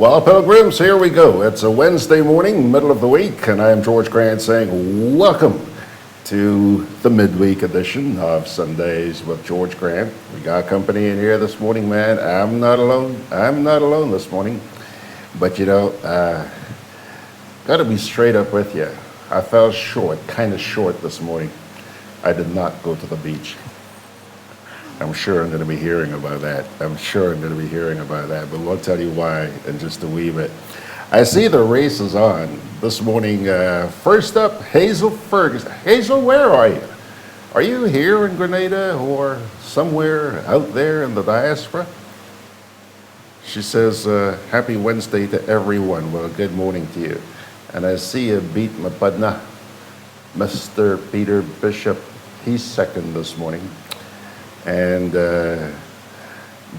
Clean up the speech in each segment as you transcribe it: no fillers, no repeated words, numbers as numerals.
Well, Pilgrims, here we go. It's a Wednesday morning, middle of the week, and I am George Grant saying welcome to the midweek edition of Sundays with George Grant. We got company in here this morning, man. I'm not alone. I'm not alone this morning. But you know, got to be straight up with you. I fell short, kind of short this morning. I did not go to the beach. I'm sure I'm going to be hearing about that. But we'll tell you why in just a wee bit. I see the race is on this morning. First up, Hazel Ferguson. Hazel, where are you? Are you here in Grenada or somewhere out there in the diaspora? She says, happy Wednesday to everyone. Well, good morning to you. And I see you beat Mapadna, Mr. Peter Bishop. He's second this morning. And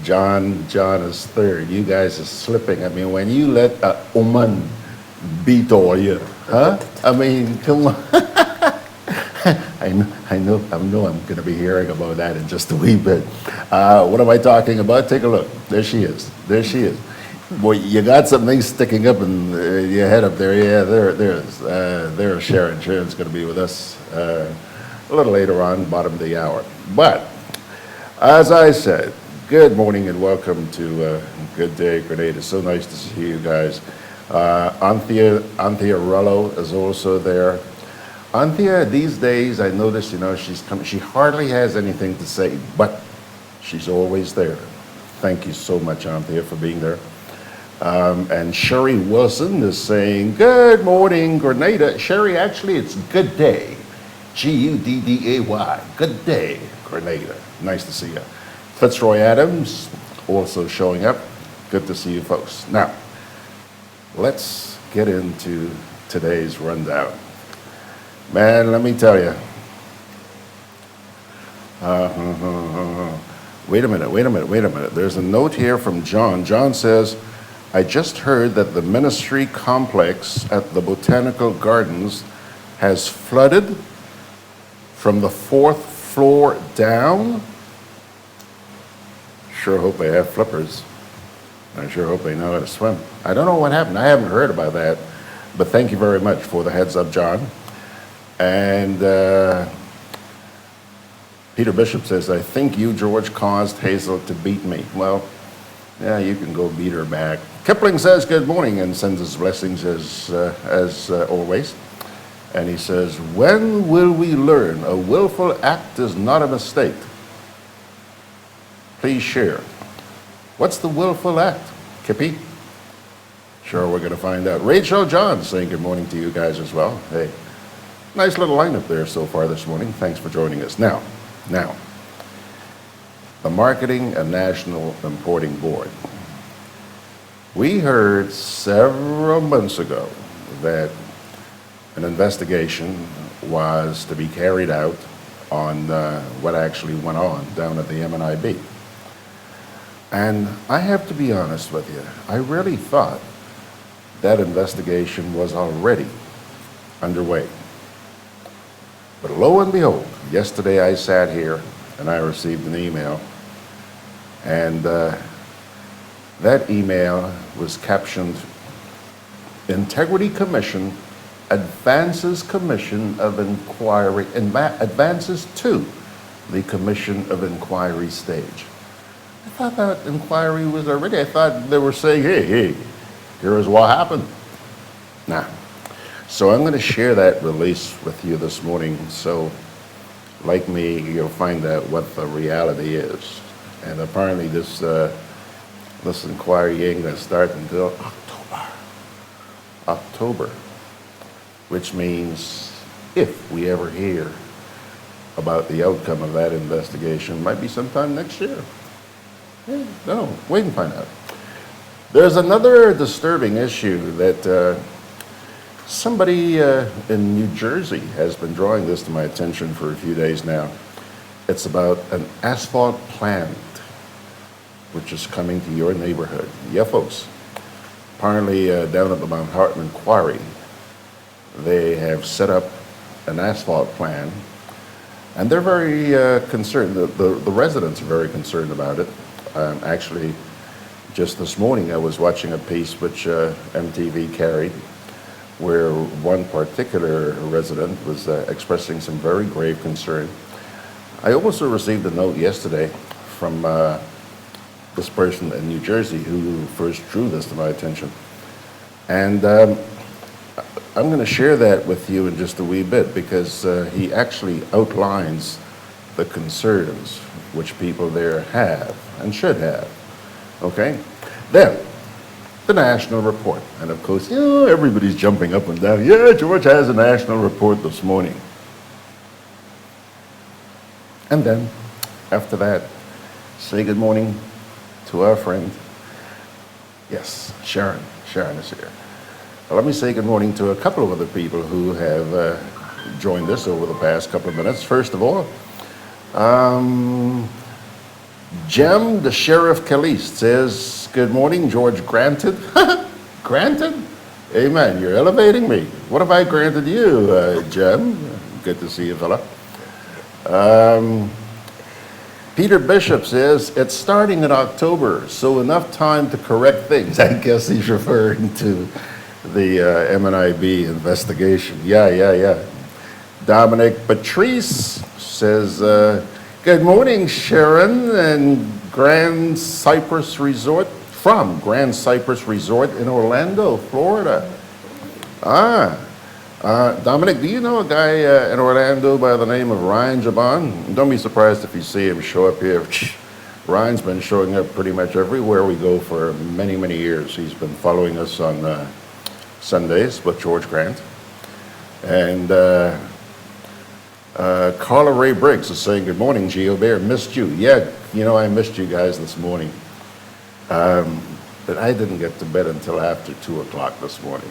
John is third. You guys are slipping. I mean, when you let a woman beat all you, huh? I mean, come on. I know I'm going to be hearing about that in just a wee bit. What am I talking about? Take a look. There she is. Boy, you got something sticking up in your head up there. Yeah, there's Sherron. Sherron's going to be with us a little later on, bottom of the hour. But as I said, good morning and welcome to Gudday Grenada. So nice to see you guys. Anthea Rello is also there. Anthea, these days, I noticed, she's coming. She hardly has anything to say, but she's always there. Thank you so much, Anthea, for being there. And Sherry Wilson is saying, good morning, Grenada. Sherry, actually, it's good day. Gudday. Good day, Grenada. Nice to see you. Fitzroy Adams also showing up. Good to see you folks. Now, let's get into today's rundown. Man, let me tell you. Wait a minute. There's a note here from John. John says, I just heard that the ministry complex at the Botanical Gardens has flooded from the 4th floor down. Sure hope they have flippers. I sure hope they know how to swim. I don't know what happened. I haven't heard about that, but thank you very much for the heads up, John. And Peter Bishop says, I think you, George, caused Hazel to beat me. Well, yeah, you can go beat her back. Kipling says good morning and sends his blessings as always. And he says, when will we learn a willful act is not a mistake? Please share. What's the willful act, Kippy? Sure, we're going to find out. Rachel John saying good morning to you guys as well. Hey, nice little lineup there so far this morning. Thanks for joining us. Now, the Marketing and National Importing Board. We heard several months ago that an investigation was to be carried out on what actually went on down at the MNIB. And I have to be honest with you, I really thought that investigation was already underway. But lo and behold, yesterday I sat here and I received an email, and that email was captioned, Integrity Commission advances Commission of Inquiry, advances to the Commission of Inquiry stage. I thought that inquiry was already, I thought they were saying, hey, here is what happened. Nah. So I'm going to share that release with you this morning, so like me, you'll find out what the reality is. And apparently this inquiry ain't going to start until October. Which means if we ever hear about the outcome of that investigation, might be sometime next year. Yeah, no, wait and find out. There's another disturbing issue that somebody in New Jersey has been drawing this to my attention for a few days now. It's about an asphalt plant which is coming to your neighborhood. Yeah, folks. Apparently down at the Mount Hartman Quarry, they have set up an asphalt plant, and they're very concerned. The residents are very concerned about it. Actually, Just this morning, I was watching a piece which MTV carried, where one particular resident was expressing some very grave concern. I also received a note yesterday from this person in New Jersey who first drew this to my attention. And I'm going to share that with you in just a wee bit, because he actually outlines the concerns which people there have and should have. Okay? Then, the national report. And of course, everybody's jumping up and down. Yeah, George has a national report this morning. And then, after that, say good morning to our friend. Yes, Sherron. Sherron is here. Well, let me say good morning to a couple of other people who have joined us over the past couple of minutes. First of all, Jem, the Sheriff Caliste, says, good morning, George granted. Granted? Amen. You're elevating me. What have I granted you, Jem? Good to see you, fella. Peter Bishop says, it's starting in October, so enough time to correct things. I guess he's referring to the MNIB investigation. Yeah. Dominic Patrice says, good morning, Sherron, and Grand Cypress Resort, from Grand Cypress Resort in Orlando, Florida. Dominic, do you know a guy in Orlando by the name of Ryan Jabon? Don't be surprised if you see him show up here. Ryan's been showing up pretty much everywhere we go for many, many years. He's been following us on Sundays with George Grant. And Carla Ray Briggs is saying, good morning, Geo Bear, missed you. Yeah, I missed you guys this morning. But I didn't get to bed until after 2 o'clock this morning,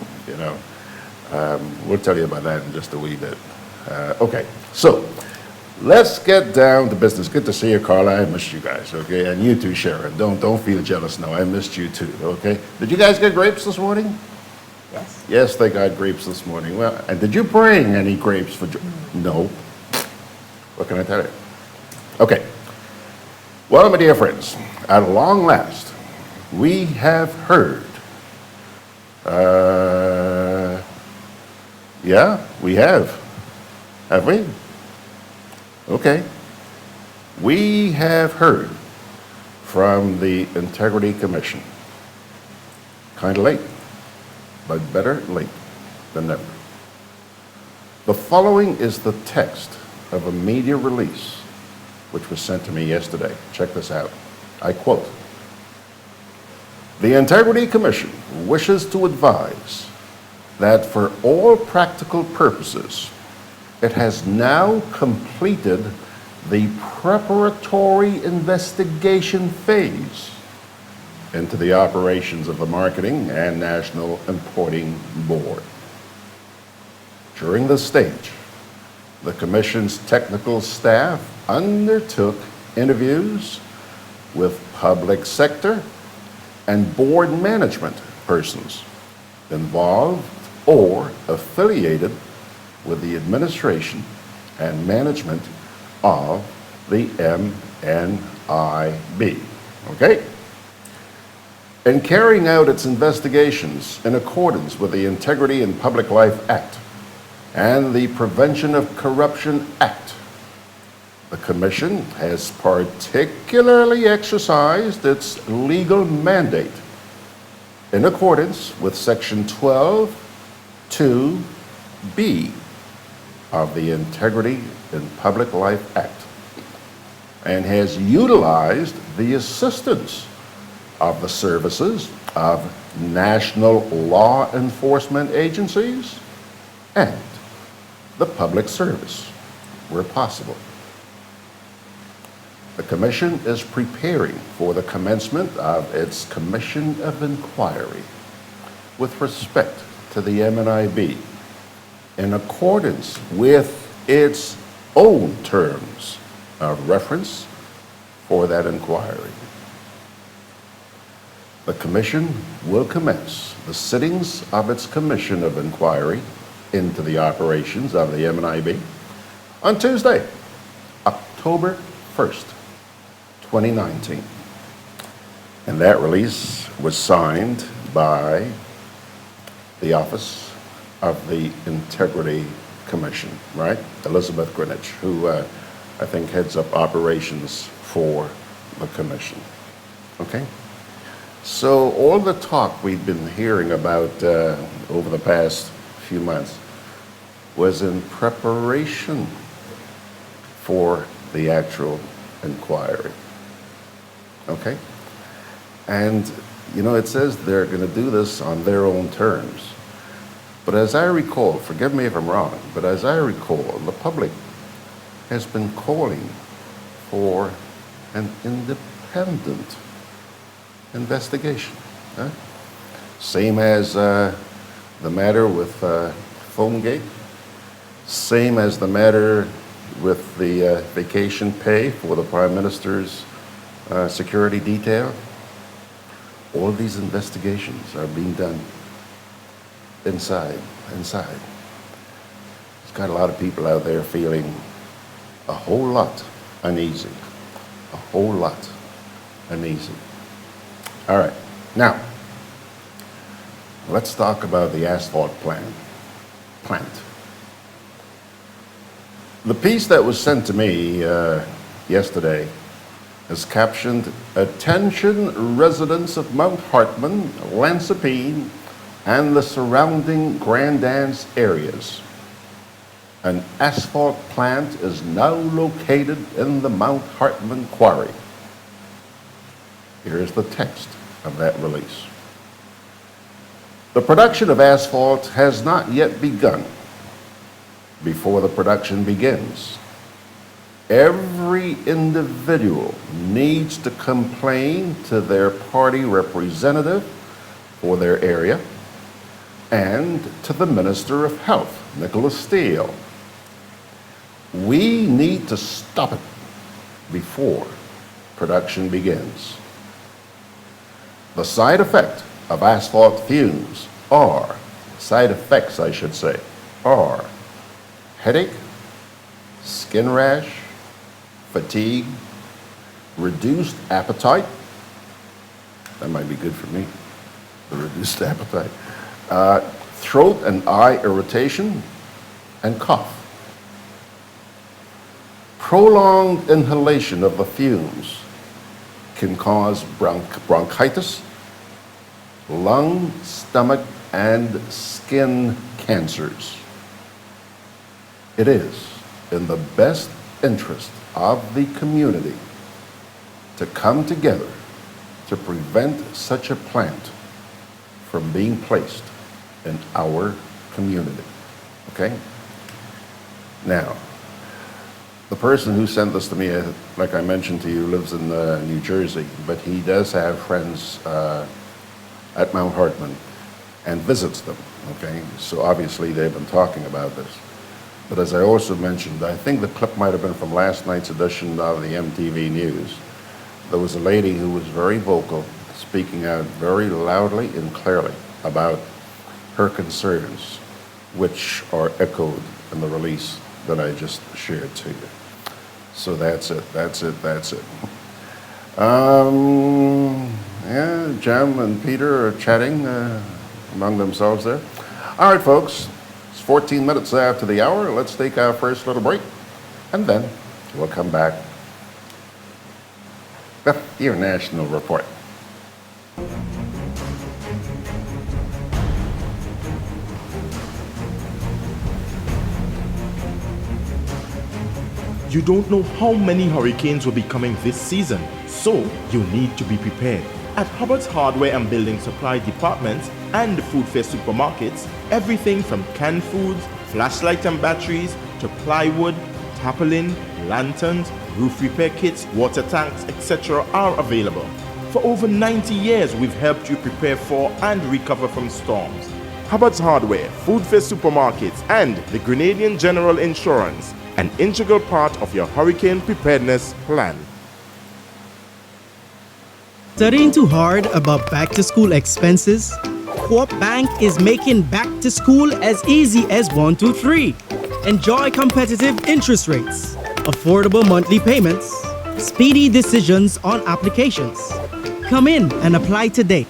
We'll tell you about that in just a wee bit. Okay, so let's get down to business. Good to see you, Carla. I missed you guys, okay? And you too, Sherron. Don't feel jealous now. I missed you too, okay? Did you guys get grapes this morning? Yes. Yes, they got grapes this morning. Well, and did you bring any grapes for No. What can I tell you? Okay. Well, my dear friends, at long last, we have heard. Yeah, we have. Have we? Okay. We have heard from the Integrity Commission. Kind of late, but better late than never. The following is the text of a media release which was sent to me yesterday. Check this out. I quote, "The Integrity Commission wishes to advise that for all practical purposes, it has now completed the preparatory investigation phase into the operations of the Marketing and National Importing Board. During this stage, the Commission's technical staff undertook interviews with public sector and board management persons involved or affiliated with the administration and management of the MNIB." Okay? In carrying out its investigations in accordance with the Integrity in Public Life Act and the Prevention of Corruption Act, the Commission has particularly exercised its legal mandate in accordance with Section 12(2)(b) of the Integrity in Public Life Act, and has utilized the assistance of the services of national law enforcement agencies and the public service where possible. The Commission is preparing for the commencement of its Commission of Inquiry with respect to the MNIB in accordance with its own terms of reference for that inquiry. The Commission will commence the sittings of its Commission of Inquiry into the operations of the MNIB on Tuesday, October 1st, 2019. And that release was signed by the Office of the Integrity Commission, right? Elizabeth Greenwich, who I think heads up operations for the commission. Okay? So all the talk we've been hearing about over the past few months was in preparation for the actual inquiry. Okay? And, you know, it says they're going to do this on their own terms. But as I recall, forgive me if I'm wrong, but as I recall, the public has been calling for an independent investigation. Huh? Same as the matter with Phonegate, same as the matter with the vacation pay for the Prime Minister's security detail. All of these investigations are being done inside. There's got a lot of people out there feeling a whole lot uneasy. A whole lot uneasy. All right, now, let's talk about the asphalt plant. The piece that was sent to me yesterday is captioned, "Attention residents of Mount Hartman, Lansapine, and the surrounding Grand Anse areas. An asphalt plant is now located in the Mount Hartman quarry." Here's the text of that release. "The production of asphalt has not yet begun. Before the production begins, every individual needs to complain to their party representative for their area and to the Minister of Health, Nicholas Steele. We need to stop it before production begins. The side effect of asphalt fumes are, side effects I should say, are headache, skin rash, fatigue, reduced appetite," that might be good for me, the reduced appetite, "throat and eye irritation, and cough. Prolonged inhalation of the fumes can cause bronchitis, lung, stomach, and skin cancers. It is in the best interest of the community to come together to prevent such a plant from being placed in our community." Okay? Now, the person who sent this to me, like I mentioned to you, lives in New Jersey, but he does have friends at Mount Hartman and visits them, okay? So obviously they've been talking about this. But as I also mentioned, I think the clip might have been from last night's edition of the MTV News. There was a lady who was very vocal, speaking out very loudly and clearly about her concerns, which are echoed in the release that I just shared to you. So that's it. Yeah, Jem and Peter are chatting among themselves there. All right, folks, it's 14 minutes after the hour. Let's take our first little break, and then we'll come back with your national report. You don't know how many hurricanes will be coming this season, so you need to be prepared. At Hubbard's Hardware and Building Supply Departments and Food Fair Supermarkets, everything from canned foods, flashlights and batteries, to plywood, tarpaulin, lanterns, roof repair kits, water tanks, etc. are available. For over 90 years, we've helped you prepare for and recover from storms. Hubbard's Hardware, Food Fair Supermarkets, and the Grenadian General Insurance, an integral part of your hurricane preparedness plan. Studying too hard about back-to-school expenses? Co-op Bank is making back to school as easy as 1, 2, 3. Enjoy competitive interest rates, affordable monthly payments, speedy decisions on applications. Come in and apply today.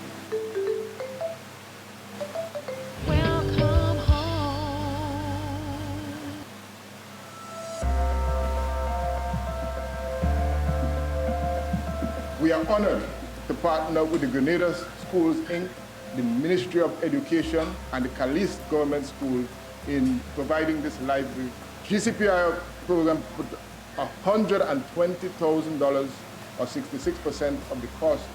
We are honored to partner with the Grenada Schools, Inc., the Ministry of Education, and the Caliste Government School in providing this library. GCPI program put $120,000 or 66% of the cost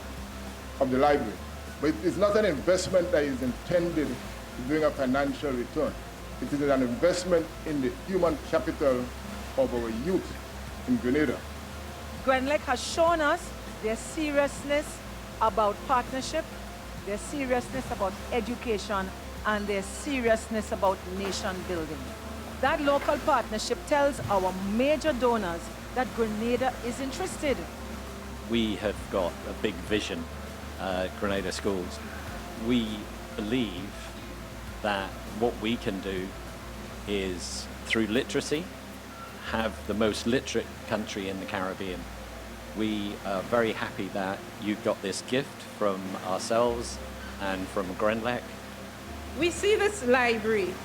of the library. But it is not an investment that is intended to bring a financial return. It is an investment in the human capital of our youth in Grenada. GRENLEC has shown us their seriousness about partnership, their seriousness about education, and their seriousness about nation building. That local partnership tells our major donors that Grenada is interested. We have got a big vision at Grenada Schools. We believe that what we can do is, through literacy, have the most literate country in the Caribbean. We are very happy that you got this gift from ourselves and from GRENLEC. We see this library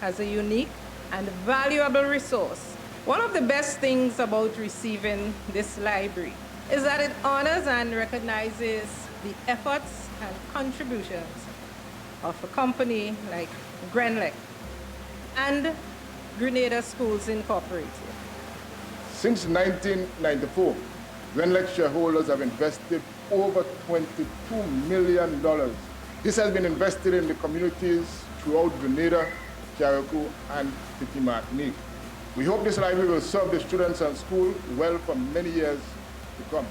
as a unique and valuable resource. One of the best things about receiving this library is that it honors and recognizes the efforts and contributions of a company like GRENLEC and Grenada Schools Incorporated. Since 1994, GRENLEC shareholders have invested over $22 million. This has been invested in the communities throughout Grenada, Carriacou, and Petit Martinique. We hope this library will serve the students and school well for many years to come.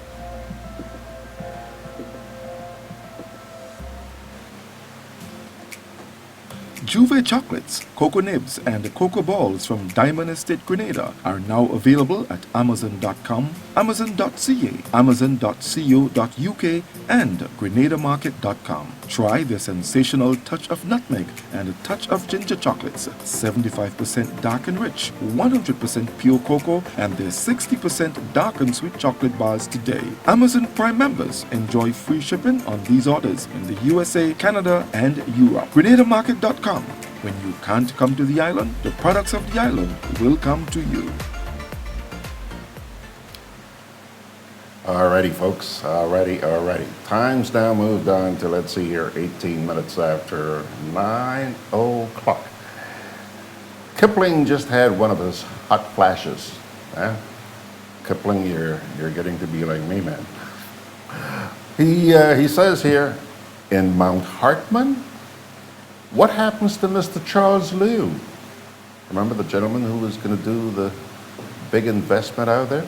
Juve chocolates, cocoa nibs, and cocoa balls from Diamond Estate Grenada are now available at Amazon.com, Amazon.ca, Amazon.co.uk, and GrenadaMarket.com. Try the sensational touch of nutmeg and a touch of ginger chocolates, 75% dark and rich, 100% pure cocoa, and their 60% dark and sweet chocolate bars today. Amazon Prime members enjoy free shipping on these orders in the USA, Canada, and Europe. GrenadaMarket.com. When you can't come to the island, the products of the island will come to you. Alrighty, folks. Alrighty. Time's now moved on to, let's see here, 18 minutes after 9 o'clock. Kipling just had one of his hot flashes. Kipling, you're getting to be like me, man. He says here, in Mount Hartman, what happens to Mr. Charles Liu? Remember the gentleman who was going to do the big investment out there?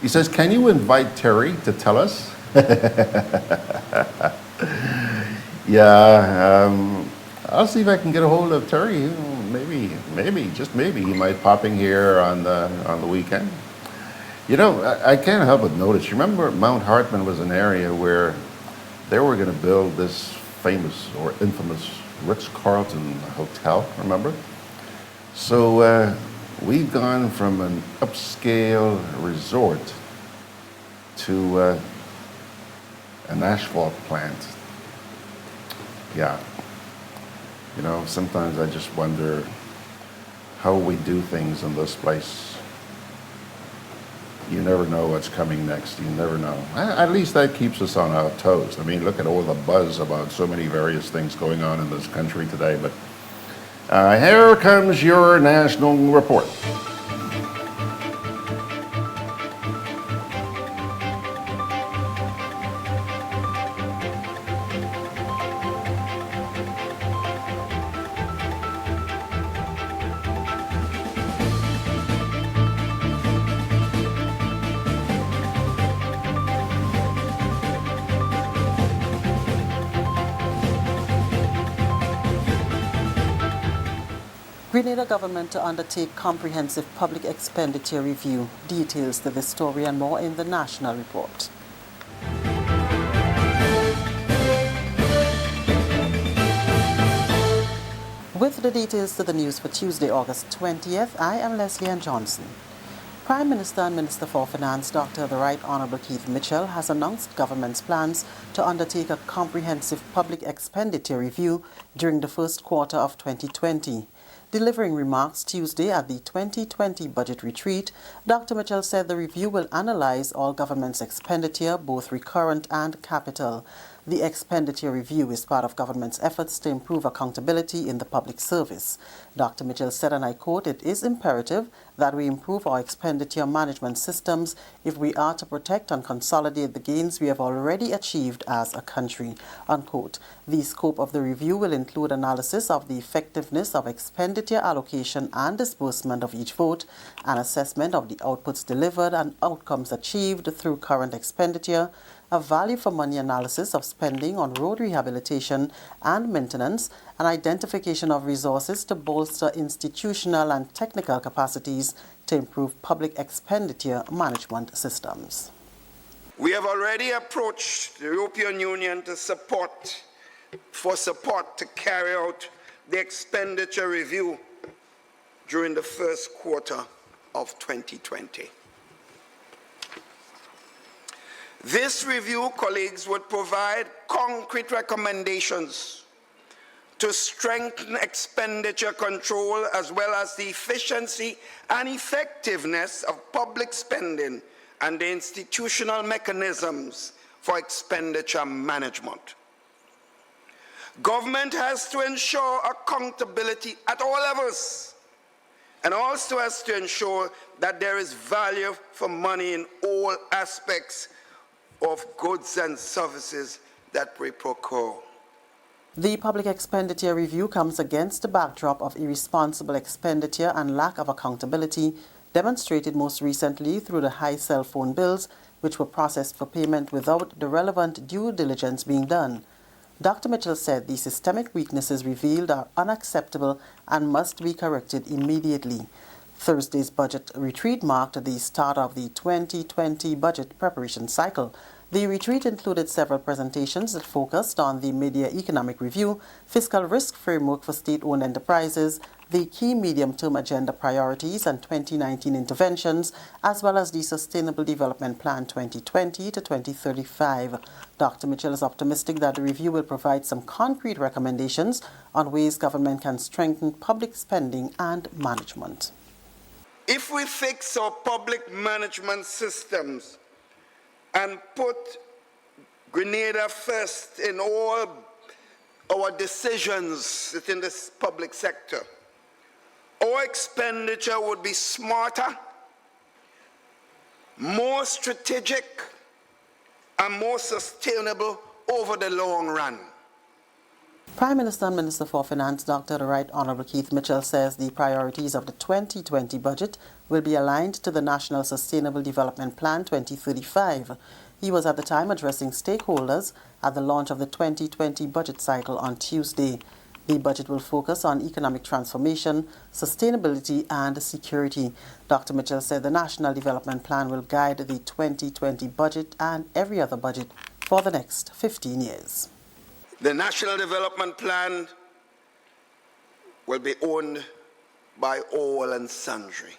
He says, can you invite Terry to tell us? Yeah, I'll see if I can get a hold of Terry. Maybe, just maybe, he might pop in here on the weekend. You know, I can't help but notice, you remember Mount Hartman was an area where they were going to build this famous or infamous Ritz-Carlton hotel, remember? So we've gone from an upscale resort to an asphalt plant. Yeah. You know, sometimes I just wonder how we do things in this place. You never know what's coming next. You never know. At least that keeps us on our toes. I mean, look at all the buzz about so many various things going on in this country today. But here comes your national report. Grenada government to undertake comprehensive public expenditure review. Details to this story and more in the national report. With the details to the news for Tuesday, August 20th, I am Leslie Ann Johnson. Prime Minister and Minister for Finance, Dr. The Right Honourable Keith Mitchell, has announced government's plans to undertake a comprehensive public expenditure review during the first quarter of 2020. Delivering remarks Tuesday at the 2020 budget retreat, Dr. Mitchell said the review will analyze all government's expenditure, both recurrent and capital. The expenditure review is part of government's efforts to improve accountability in the public service. Dr. Mitchell said, and I quote, "It is imperative that we improve our expenditure management systems if we are to protect and consolidate the gains we have already achieved as a country," unquote. The scope of the review will include analysis of the effectiveness of expenditure allocation and disbursement of each vote, an assessment of the outputs delivered and outcomes achieved through current expenditure, a value for money analysis of spending on road rehabilitation and maintenance, and identification of resources to bolster institutional and technical capacities to improve public expenditure management systems. We have already approached the European Union for support to carry out the expenditure review during the first quarter of 2020. This review, colleagues, would provide concrete recommendations to strengthen expenditure control as well as the efficiency and effectiveness of public spending and the institutional mechanisms for expenditure management. Government has to ensure accountability at all levels and also has to ensure that there is value for money in all aspects of goods and services that we procure. The public expenditure review comes against the backdrop of irresponsible expenditure and lack of accountability, demonstrated most recently through the high cell phone bills, which were processed for payment without the relevant due diligence being done. Dr. Mitchell said the systemic weaknesses revealed are unacceptable and must be corrected immediately. Thursday's budget retreat marked the start of the 2020 budget preparation cycle. The retreat included several presentations that focused on the mid-year economic review, fiscal risk framework for state-owned enterprises, the key medium-term agenda priorities and 2019 interventions, as well as the Sustainable Development Plan 2020 to 2035. Dr. Mitchell is optimistic that the review will provide some concrete recommendations on ways government can strengthen public spending and management. If we fix our public management systems and put Grenada first in all our decisions within this public sector, our expenditure would be smarter, more strategic, and more sustainable over the long run. Prime Minister and Minister for Finance, Dr. The Right Honourable Keith Mitchell, says the priorities of the 2020 budget will be aligned to the National Sustainable Development Plan 2035. He was at the time addressing stakeholders at the launch of the 2020 budget cycle on Tuesday. The budget will focus on economic transformation, sustainability and security. Dr. Mitchell said the National Development Plan will guide the 2020 budget and every other budget for the next 15 years. The National Development Plan will be owned by all and sundry,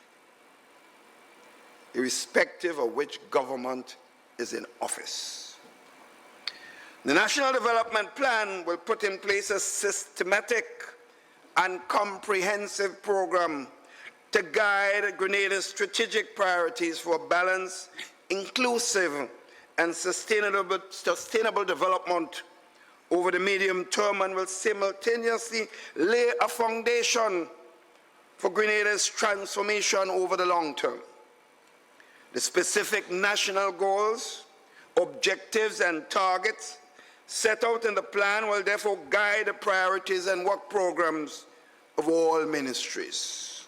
irrespective of which government is in office. The National Development Plan will put in place a systematic and comprehensive program to guide Grenada's strategic priorities for balanced, inclusive, and sustainable development over the medium term, and will simultaneously lay a foundation for Grenada's transformation over the long term. The specific national goals, objectives, and targets set out in the plan will therefore guide the priorities and work programs of all ministries.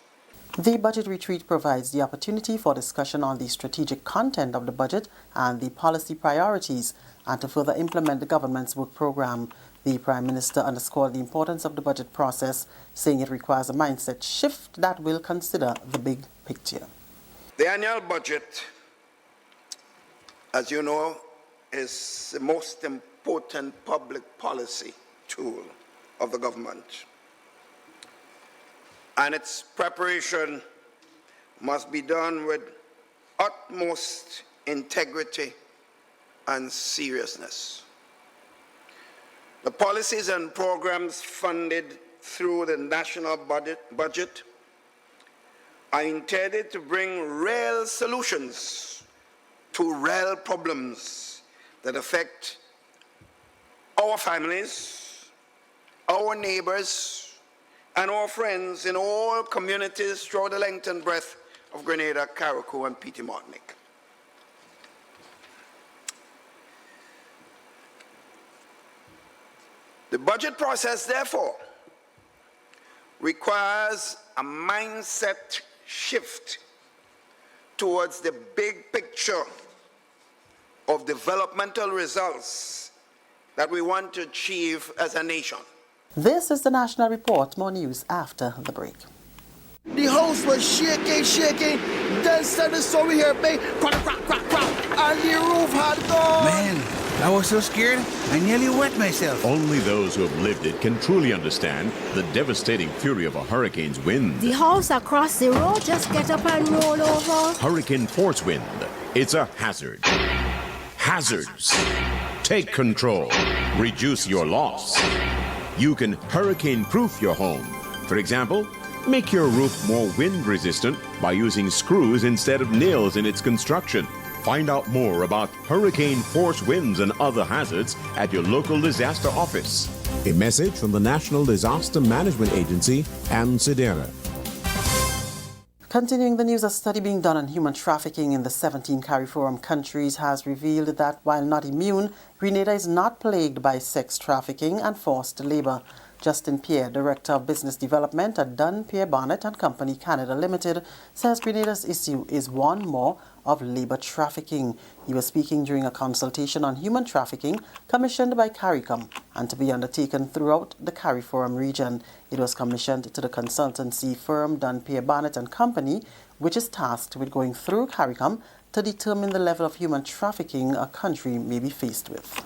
The budget retreat provides the opportunity for discussion on the strategic content of the budget and the policy priorities, and to further implement the government's work program. The Prime Minister underscored the importance of the budget process, saying it requires a mindset shift that will consider the big picture. The annual budget, as you know, is the most important public policy tool of the government. And its preparation must be done with utmost integrity and seriousness. The policies and programs funded through the national budget are intended to bring real solutions to real problems that affect our families, our neighbors, and our friends in all communities throughout the length and breadth of Grenada, Carriacou, and Petite Martinique. The budget process, therefore, requires a mindset shift towards the big picture of developmental results that we want to achieve as a nation. This is the National Report. More news after the break. The house was shaking. Then suddenly saw we hear bang, crack, and the roof had gone. Man, I was so scared, I nearly wet myself. Only those who have lived it can truly understand the devastating fury of a hurricane's wind. The house across the road just get up and roll over. Hurricane force wind. It's a hazard. Hazards. Take control. Reduce your loss. You can hurricane-proof your home. For example, make your roof more wind-resistant by using screws instead of nails in its construction. Find out more about hurricane force winds and other hazards at your local disaster office. A message from the National Disaster Management Agency and SEDERA. Continuing the news, a study being done on human trafficking in the 17 CARIFORUM countries has revealed that while not immune, Grenada is not plagued by sex trafficking and forced labor. Justin Pierre, Director of Business Development at Dunn, Pierre Barnett and Company Canada Limited, says Grenada's issue is one more of labor trafficking. He was speaking during a consultation on human trafficking commissioned by CARICOM and to be undertaken throughout the CARIFORUM region. It was commissioned to the consultancy firm Dunn, Pierre Barnett and Company, which is tasked with going through CARICOM to determine the level of human trafficking a country may be faced with.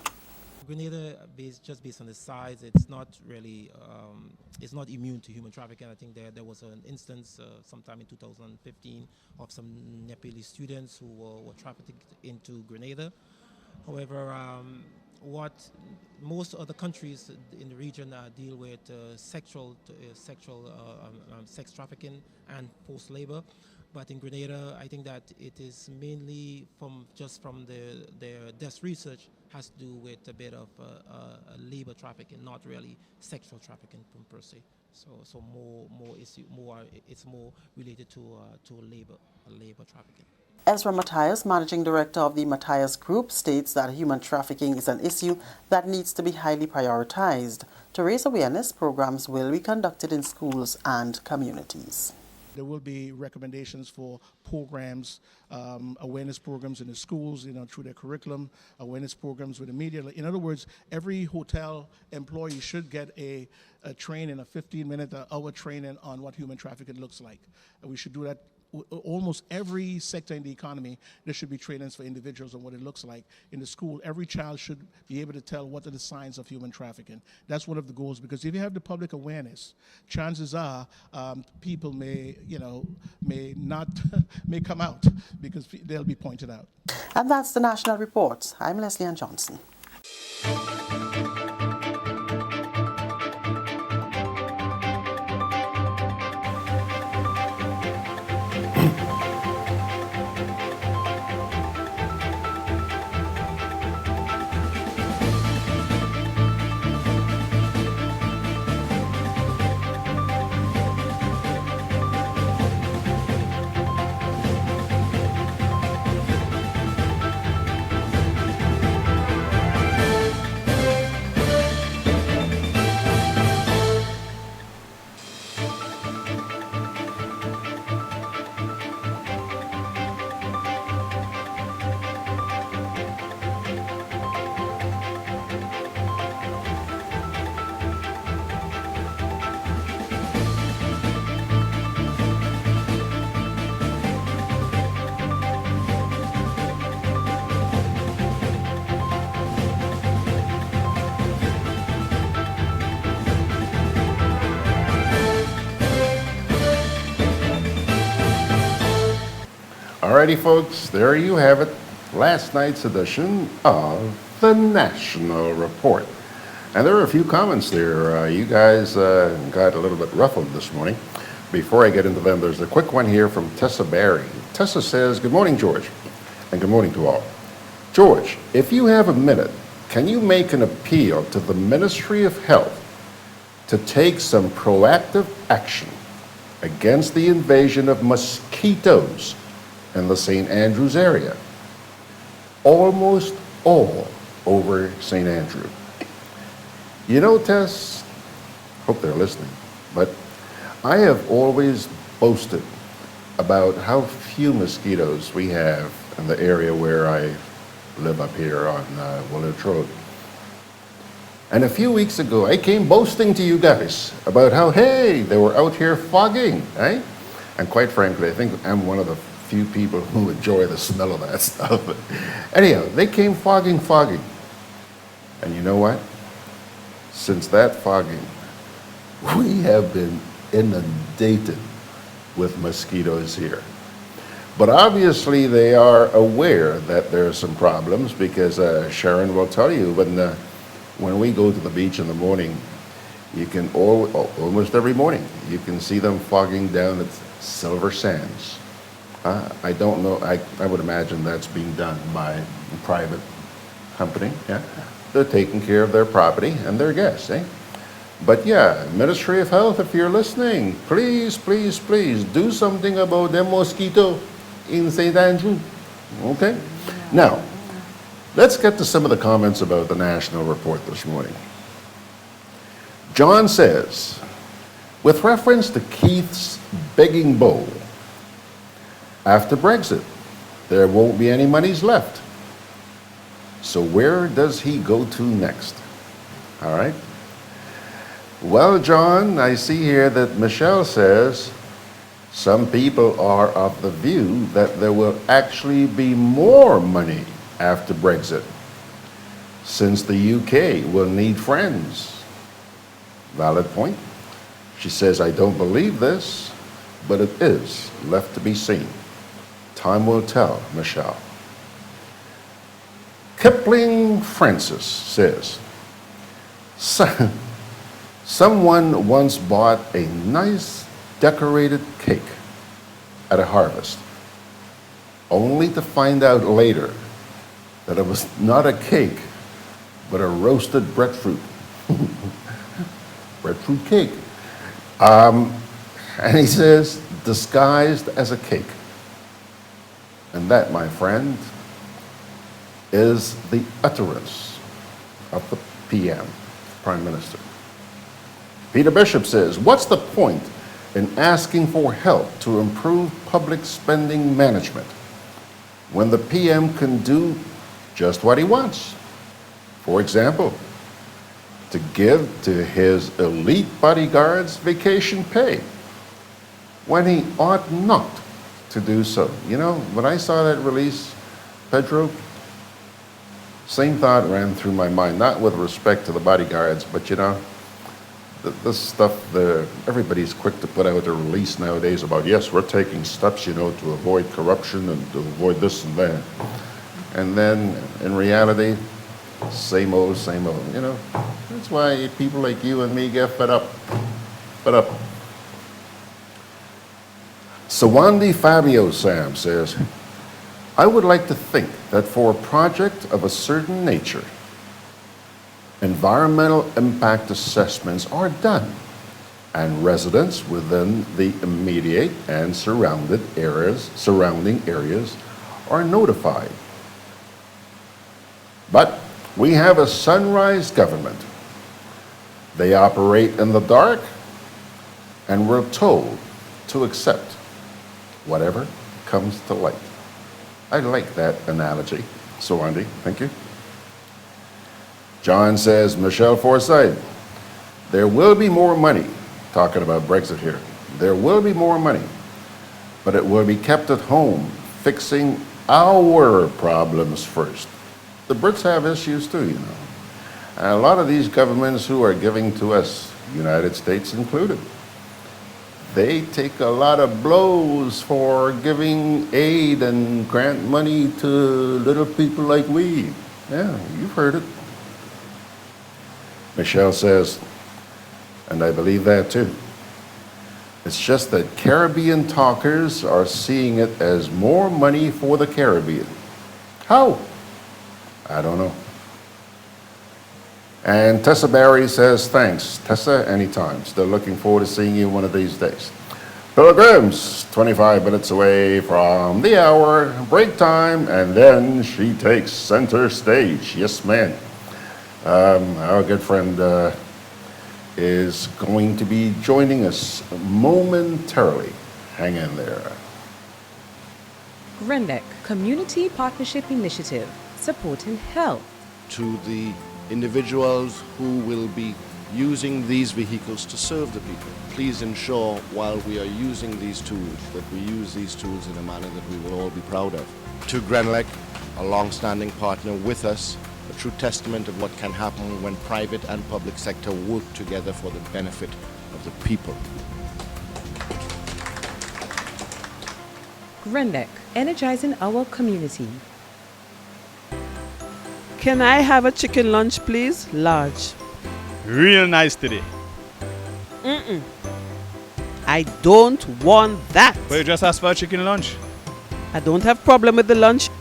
Grenada, just based on the size, it's not really, it's not immune to human trafficking. I think there was an instance sometime in 2015 of some Nepalese students who were trafficked into Grenada. However, what most other countries in the region deal with sex trafficking and forced labor. But in Grenada, I think that it is mainly from their desk research has to do with a bit of labor trafficking, not really sexual trafficking per se. So it's more related to labor trafficking. Ezra Matthias, Managing Director of the Matthias Group, states that human trafficking is an issue that needs to be highly prioritized. To raise awareness, programs will be conducted in schools and communities. There will be recommendations for programs, awareness programs in the schools, through their curriculum, awareness programs with the media. In other words, every hotel employee should get a training, a 15-minute, hour training on what human trafficking looks like. And we should do that. Almost every sector in the economy, there should be trainings for individuals on what it looks like. In the school, every child should be able to tell what are the signs of human trafficking. That's one of the goals, because if you have the public awareness, chances are people may come out because they'll be pointed out. And that's the National Report. I'm Leslie Ann Johnson. Alrighty, folks, there you have it. Last night's edition of the National Report. And there are a few comments there. You guys got a little bit ruffled this morning. Before I get into them, there's a quick one here from Tessa Barry. Tessa says, good morning, George, and good morning to all. George, if you have a minute, can you make an appeal to the Ministry of Health to take some proactive action against the invasion of mosquitoes in the St. Andrews area? Almost all over St. Andrew. You know, Tess, hope they're listening, but I have always boasted about how few mosquitoes we have in the area where I live up here on Willard Road. And a few weeks ago, I came boasting to you guys about how, hey, they were out here fogging, eh? And quite frankly, I think I'm one of the few people who enjoy the smell of that stuff. Anyhow, they came fogging. And you know what? Since that fogging, we have been inundated with mosquitoes here. But obviously they are aware that there are some problems because Sherron will tell you when we go to the beach in the morning, you can almost every morning, you can see them fogging down at Silver Sands. I don't know, I would imagine that's being done by a private company, yeah? They're taking care of their property and their guests, eh? But yeah, Ministry of Health, if you're listening, please do something about them mosquito in St. Andrew, okay? Now, let's get to some of the comments about the national report this morning. John says, with reference to Keith's begging bowl, after Brexit, there won't be any monies left. So where does he go to next? All right. Well, John, I see here that Michelle says some people are of the view that there will actually be more money after Brexit, since the UK will need friends. Valid point. She says, I don't believe this, but it is left to be seen. Time will tell, Michelle. Kipling Francis says, someone once bought a nice decorated cake at a harvest, only to find out later that it was not a cake, but a roasted breadfruit. Breadfruit cake. And he says, disguised as a cake. And that, my friend, is the utterance of the PM, Prime Minister. Peter Bishop says, what's the point in asking for help to improve public spending management when the PM can do just what he wants? For example, to give to his elite bodyguards vacation pay when he ought not to do so. You know, when I saw that release, Pedro, same thought ran through my mind, not with respect to the bodyguards, but you know, this stuff, everybody's quick to put out a release nowadays about, yes, we're taking steps, you know, to avoid corruption and to avoid this and that. And then, in reality, same old, you know. That's why people like you and me get fed up. Sawandi Fabio Sam says, I would like to think that for a project of a certain nature, environmental impact assessments are done and residents within the immediate and surrounding areas are notified. But we have a sunrise government. They operate in the dark, and we're told to accept whatever comes to light. I like that analogy. So, Andy, thank you. John says, Michelle Forsyth, there will be more money, talking about Brexit here. There will be more money, but it will be kept at home, fixing our problems first. The Brits have issues too, you know. And a lot of these governments who are giving to us, United States included, they take a lot of blows for giving aid and grant money to little people like we. Yeah, you've heard it. Michelle says, and I believe that too. It's just that Caribbean talkers are seeing it as more money for the Caribbean. How? I don't know. And Tessa Barry says, thanks. Tessa, anytime. Still looking forward to seeing you one of these days. Pilgrims, 25 minutes away from the hour, break time, and then she takes center stage. Yes, ma'am. Our good friend is going to be joining us momentarily. Hang in there. GRENADA Community Partnership Initiative, supporting health. To the individuals who will be using these vehicles to serve the people, please ensure while we are using these tools that we use these tools in a manner that we will all be proud of. To GRENADA, a long-standing partner with us, a true testament of what can happen when private and public sector work together for the benefit of the people. GRENADA, energizing our community. Can I have a chicken lunch, please? Large. Real nice today. Mm-mm. I don't want that. But you just asked for a chicken lunch. I don't have problem with the lunch.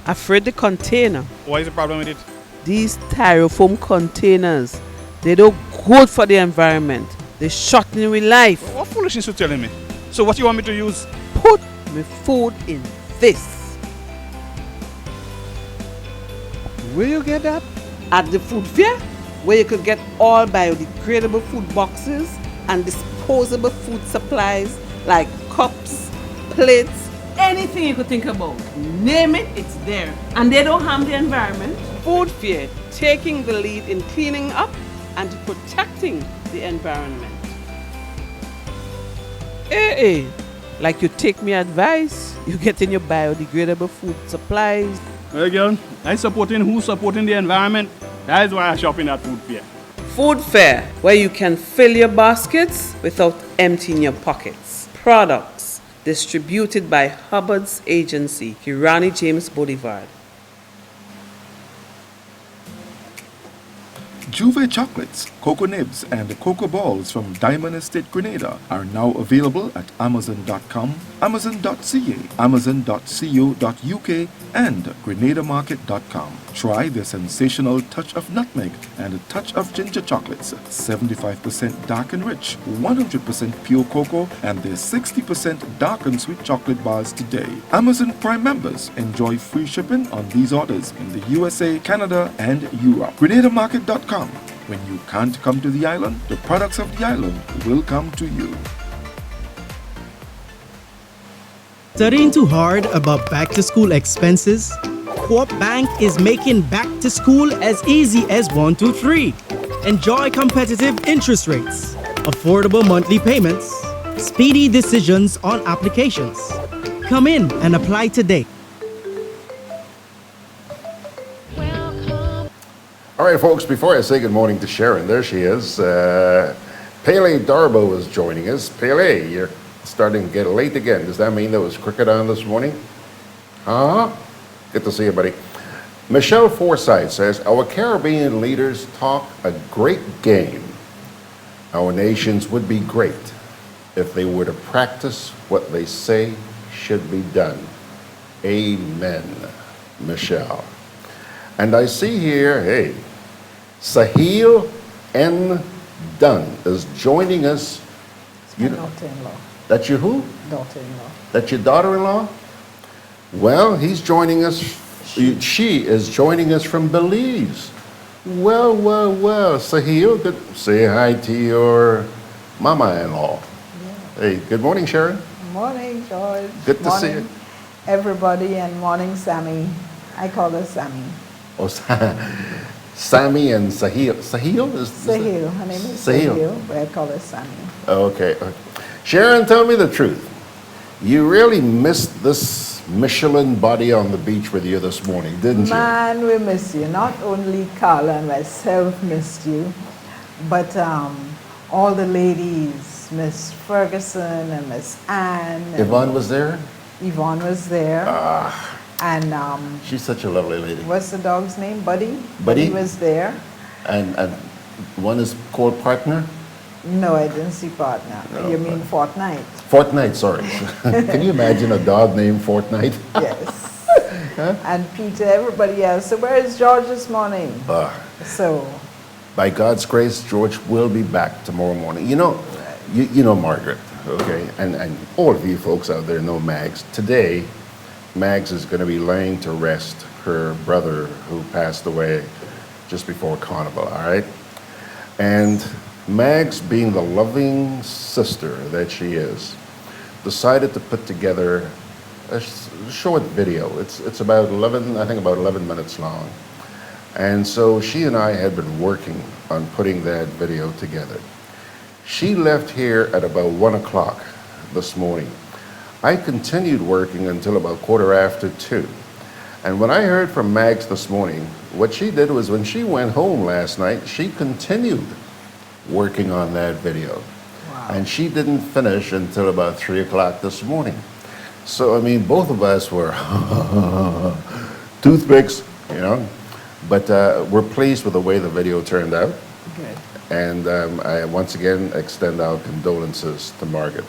Afraid the container. What is the problem with it? These styrofoam containers, they don't good for the environment. They shorten with life. What foolishness you telling me? So what you want me to use? Put my food in this. Where you get that? At the food fair, where you could get all biodegradable food boxes and disposable food supplies like cups, plates, anything you could think about. Name it, it's there. And they don't harm the environment. Food fair, taking the lead in cleaning up and protecting the environment. Hey, like you take me advice, you get in your biodegradable food supplies. Well, girl, I supporting who's supporting the environment. That is why I shop in at food fair. Food fair, where you can fill your baskets without emptying your pockets. Products distributed by Hubbard's agency, Kirani James Boulevard. Juve chocolates, cocoa nibs, and cocoa balls from Diamond Estate Grenada are now available at Amazon.com, Amazon.ca, Amazon.co.uk, and GrenadaMarket.com. Try the sensational touch of nutmeg and a touch of ginger chocolates, 75% dark and rich, 100% pure cocoa, and their 60% dark and sweet chocolate bars today. Amazon Prime members enjoy free shipping on these orders in the USA, Canada, and Europe. GrenadaMarket.com. When you can't come to the island, the products of the island will come to you. Studying too hard about back-to-school expenses? Co-op Bank is making back-to-school as easy as 1, 2, 3. Enjoy competitive interest rates, affordable monthly payments, speedy decisions on applications. Come in and apply today. All right, folks, before I say good morning to Sherron, there she is. Pele Darbo is joining us. Pele, you're starting to get late again. Does that mean there was cricket on this morning? Huh? Good to see you, buddy. Michelle Forsyth says, our Caribbean leaders talk a great game. Our nations would be great if they were to practice what they say should be done. Amen, Michelle. And I see here, hey, Sahil N. Dunn is joining us. My daughter-in-law. That's your who? Daughter-in-law. That's your daughter-in-law? Well, he's joining us. She is joining us from Belize. Well, Sahil, good. Say hi to your mama-in-law. Yeah. Hey, good morning, Sherron. Morning, George. Good to see you. Everybody, and morning, Sammy. I call her Sammy. Oh, Sammy and Sahil. Sahil is Sahil. Her name is Sahil. Sahil, but I call her Sammy. Okay. Sharon, tell me the truth. You really missed this Michelin body on the beach with you this morning, didn't you? Man, we miss you. Not only Carla and myself missed you, but all the ladies, Miss Ferguson and Miss Anne. Yvonne was there? Yvonne was there. And she's such a lovely lady. What's the dog's name? Buddy? Buddy was there. And One is called Partner? No, I didn't see partner. No, You mean Fortnite? Fortnite, sorry. Can you imagine a dog named Fortnite? Yes. And Peter, everybody else. So where is George this morning? So. By God's grace, George will be back tomorrow morning. You know, you know Margaret, okay? And all of you folks out there know Mags. Today, Mags is going to be laying to rest her brother who passed away just before Carnival, all right? And Mags, being the loving sister that she is, decided to put together a short video. It's about 11 minutes long. And so she and I had been working on putting that video together. She left here at about 1 o'clock this morning. I continued working until about 2:15. And when I heard from Mags this morning, what she did was when she went home last night, she continued working on that video. Wow. And she didn't finish until about 3 o'clock this morning. So, I mean, both of us were toothpicks, you know. But we're pleased with the way the video turned out. Good. And I once again extend our condolences to Margaret.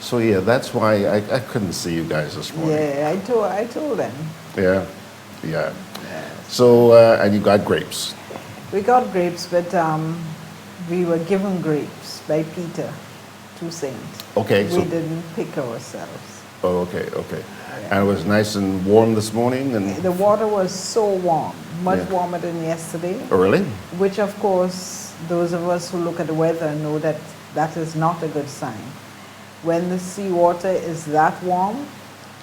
So yeah, that's why I couldn't see you guys this morning. Yeah, I told them. Yeah, yeah. So, and you got grapes. We got grapes, but we were given grapes by Peter to Saints. Okay. We didn't pick ourselves. Oh, okay, okay. And it was nice and warm this morning? And the water was so warm, much warmer than yesterday. Oh, really? Which, of course, those of us who look at the weather know that that is not a good sign. When the seawater is that warm,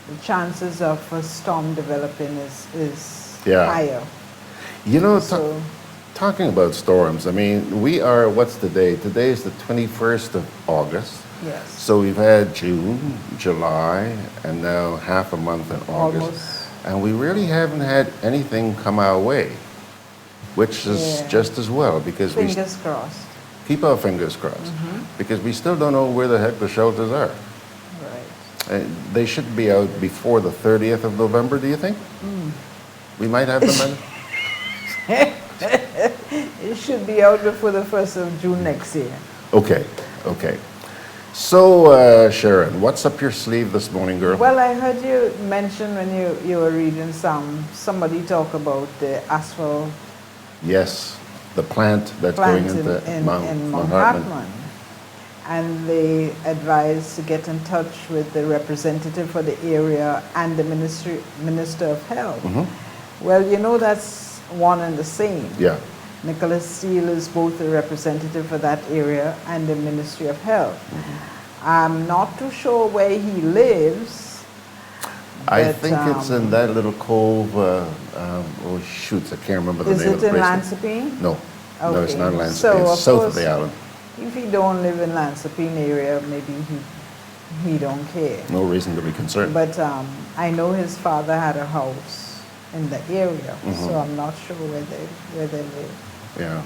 the chances of a storm developing is higher. You know, talking about storms, I mean, we are, what's the day? Today is the 21st of August. Yes. So we've had June, July, and now half a month in August. Almost. And we really haven't had anything come our way, which is just as well, because fingers crossed. Keep our fingers crossed, because we still don't know where the heck the shelters are. Right. They should be out before the 30th of November, do you think? We might have them then? It should be out before the 1st of June next year. Okay, okay. So, Sherron, what's up your sleeve this morning, girl? Well, I heard you mention when you were reading somebody talk about the asphalt. Yes, the plant that's going into Mount Hartman. And they advised to get in touch with the representative for the area and the Minister of Health. Well, you know that's one and the same. Yeah. Nicholas Steele is both the representative for that area and the Ministry of Health. I'm not too sure where he lives. I think it's in that little cove, oh shoots, I can't remember the name of the place. Is it in Lansepine? No, no, it's not Lansepine, So, it's south of the island. If he don't live in Lansepine area, maybe he don't care. No reason to be concerned. But I know his father had a house in the area, so I'm not sure where they live. Yeah.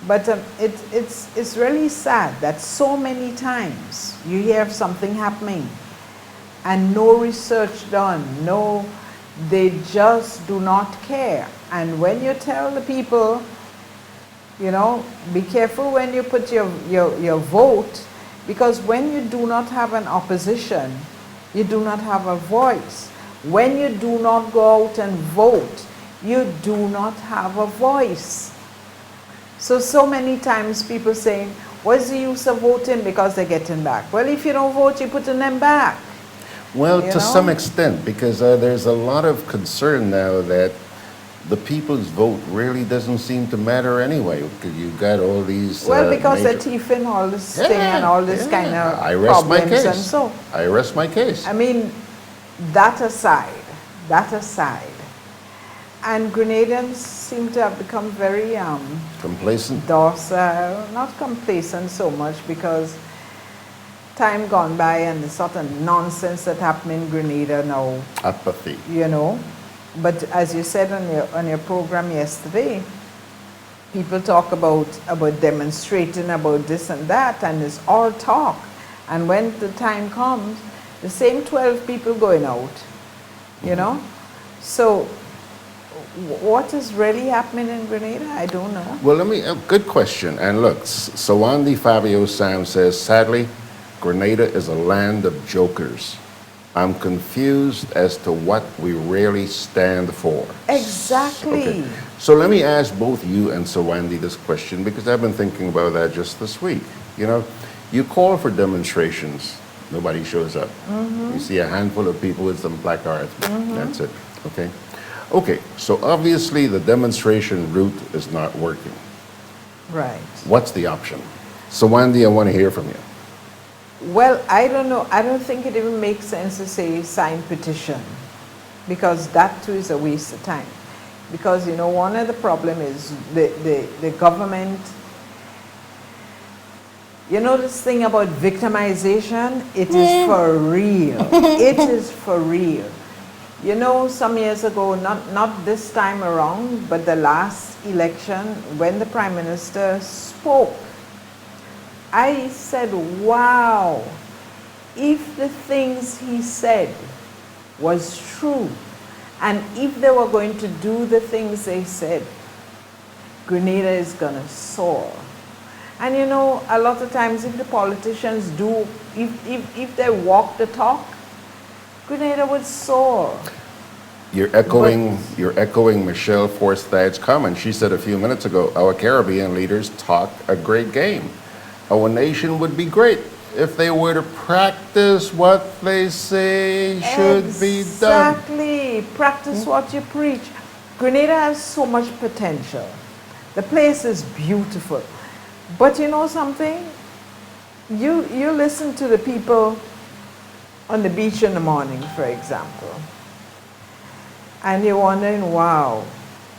But it's really sad that so many times you hear of something happening and no research done, they just do not care. And when you tell the people, you know, be careful when you put your vote, because when you do not have an opposition, you do not have a voice. When you do not go out and vote, you do not have a voice. So many times people saying, what's the use of voting because they're getting back? Well, if you don't vote, you're putting them back. Well, to some extent, because there's a lot of concern now that the people's vote really doesn't seem to matter anyway, because you've got all these because they're teething all this thing and all this kind of I rest my problems case. and so. I rest my case. I mean, that aside, and Grenadians seem to have become very complacent, docile, not complacent so much, because time gone by and the sort of nonsense that happened in Grenada now. Apathy. You know, but as you said on your program yesterday, people talk about demonstrating about this and that, and it's all talk. And when the time comes, the same 12 people going out, you know? So what is really happening in Grenada? I don't know. Well, good question. And look, Sawandi Fabio Sam says, sadly, Grenada is a land of jokers. I'm confused as to what we really stand for. Exactly. Okay. So let me ask both you and Sawandi this question, because I've been thinking about that just this week. You know, you call for demonstrations, nobody shows up. You see a handful of people with some placards, that's it, okay? Okay, so obviously the demonstration route is not working. Right. What's the option? Sawandi, I want to hear from you. Well, I don't know. I don't think it even makes sense to say sign petition, because that too is a waste of time. Because, you know, one of the problem is the government, you know this thing about victimization? It is for real. It is for real. You know, some years ago, not this time around, but the last election, when the Prime Minister spoke, I said, wow, if the things he said was true, and if they were going to do the things they said, Grenada is going to soar. And you know, a lot of times if the politicians do, if they walk the talk, Grenada would soar. You're echoing Michelle Forstad's comment. She said a few minutes ago, our Caribbean leaders talk a great game. Our nation would be great if they were to practice what they say should be done. Exactly. Practice what you preach. Grenada has so much potential. The place is beautiful. But you know something? You listen to the people on the beach in the morning, for example, and you're wondering, wow,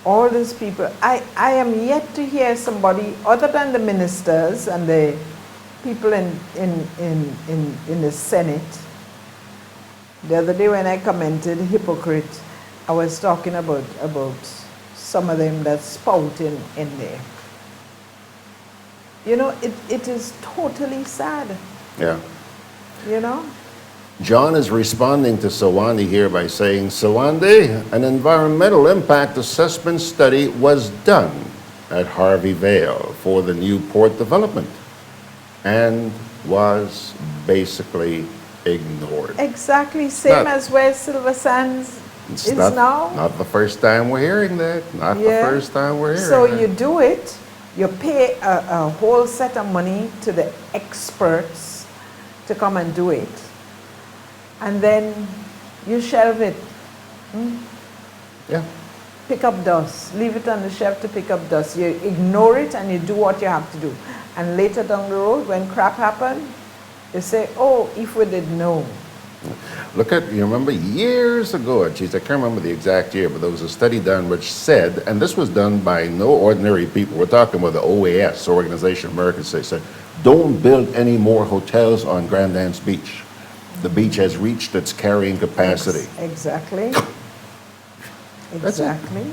all these people. I am yet to hear somebody other than the ministers and the people in the Senate. The other day when I commented hypocrite, I was talking about some of them that spout in there. You know, it is totally sad. Yeah. You know? John is responding to Sawandi here by saying, Sawandi, an environmental impact assessment study was done at Harvey Vale for the new port development and was basically ignored. Exactly, same as where Silver Sands is now. Not the first time we're hearing that. Not the first time we're hearing So that. you do it, you pay a whole set of money to the experts to come and do it. And then you shelve it. Yeah. Pick up dust. Leave it on the shelf to pick up dust. You ignore it and you do what you have to do. And later down the road, when crap happens, you say, oh, if we did know. Look at, you remember years ago, geez, I can't remember the exact year, but there was a study done which said, and this was done by no ordinary people, we're talking about the OAS, Organization of American States, said, don't build any more hotels on Grand Anse Beach. The beach has reached its carrying capacity. Exactly. Exactly.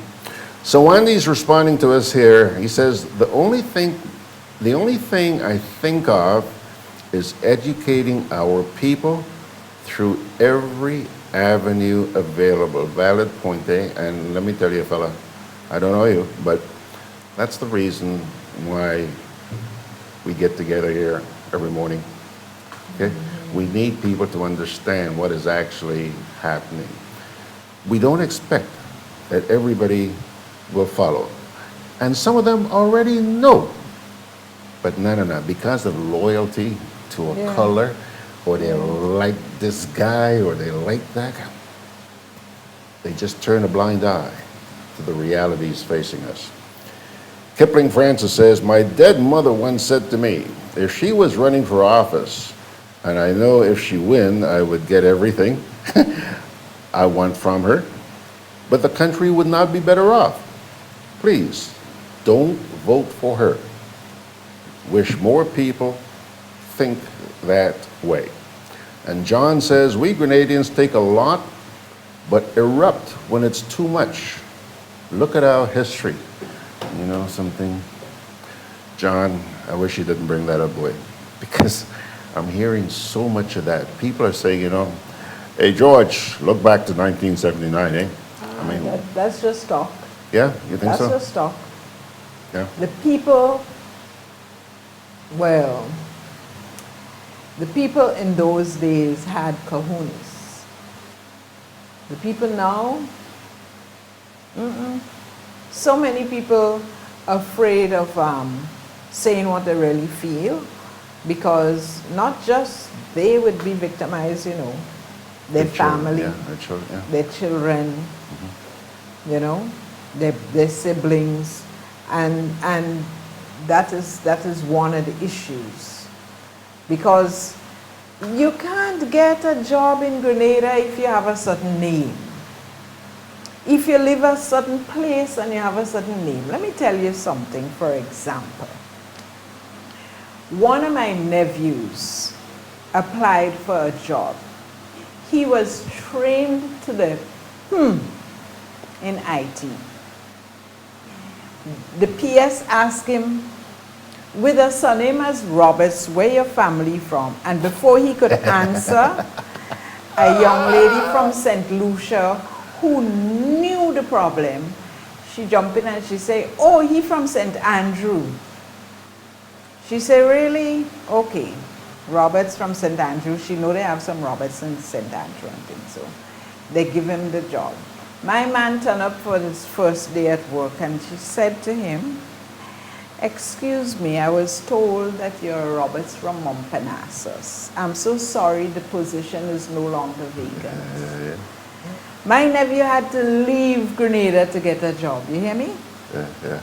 So Wandy's responding to us here. He says, the only thing I think of is educating our people through every avenue available. Valid point, eh? And let me tell you, fella, I don't know you, but that's the reason why we get together here every morning. Okay? We need people to understand what is actually happening. We don't expect that everybody will follow. And some of them already know. But no. Because of loyalty to a color, or they like this guy, or they like that guy, they just turn a blind eye to the realities facing us. Kipling Francis says, my dead mother once said to me, if she was running for office, and I know if she win, I would get everything I want from her, but the country would not be better off. Please, don't vote for her. Wish more people think that way. And John says, we Grenadians take a lot, but erupt when it's too much. Look at our history. You know something? John, I wish you didn't bring that up, boy, because I'm hearing so much of that. People are saying, you know, hey, George, look back to 1979, eh? I mean, That's just talk. yeah, you think so? That's just talk. Yeah. The people, well, the people in those days had kahunas. The people now, so many people afraid of saying what they really feel, because not just they would be victimized, you know, their family, their children, you know, their siblings, and that is one of the issues, because you can't get a job in Grenada if you have a certain name. If you live a certain place and you have a certain name. Let me tell you something, for example. One of my nephews applied for a job. He was trained to the in IT. The PS asked him, with a surname as Roberts, where your family from? And before he could answer, a young lady from St. Lucia who knew the problem, she jumped in and she said, oh, he from St. Andrew. She said, really? Okay. Roberts from St. Andrew. She know they have some Roberts in St. Andrew and things, so they give him the job. My man turned up for his first day at work and she said to him, excuse me, I was told that you're Roberts from Montparnasse. I'm so sorry, the position is no longer vacant. My nephew had to leave Grenada to get a job. You hear me? Yeah.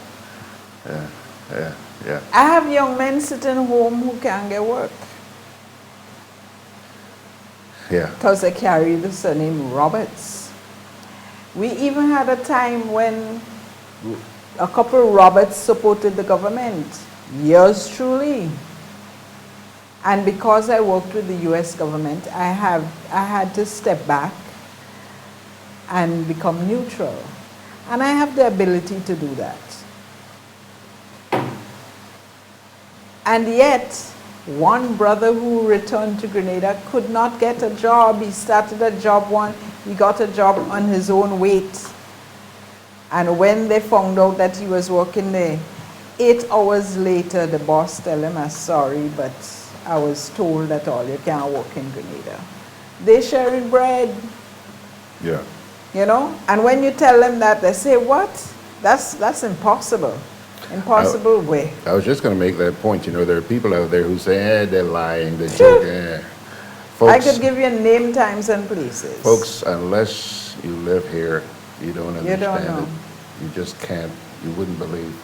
I have young men sitting home who can't get work. Yeah. Because they carry the surname Roberts. We even had a time when a couple of Roberts supported the government. Yours truly. And because I worked with the US government, I had to step back and become neutral. And I have the ability to do that. And yet, one brother who returned to Grenada could not get a job. He started a job he got a job on his own weight. And when they found out that he was working there, 8 hours later, the boss told him, I'm sorry, but I was told that all you can't work in Grenada. They sharing bread. Yeah. You know? And when you tell them that, they say, what? That's impossible. Impossible way. I was just going to make that point. You know, there are people out there who say, they're lying, they're joking. Folks, I could give you name, times, and places. Folks, unless you live here, you don't understand don't know. it. You just can't. You wouldn't believe.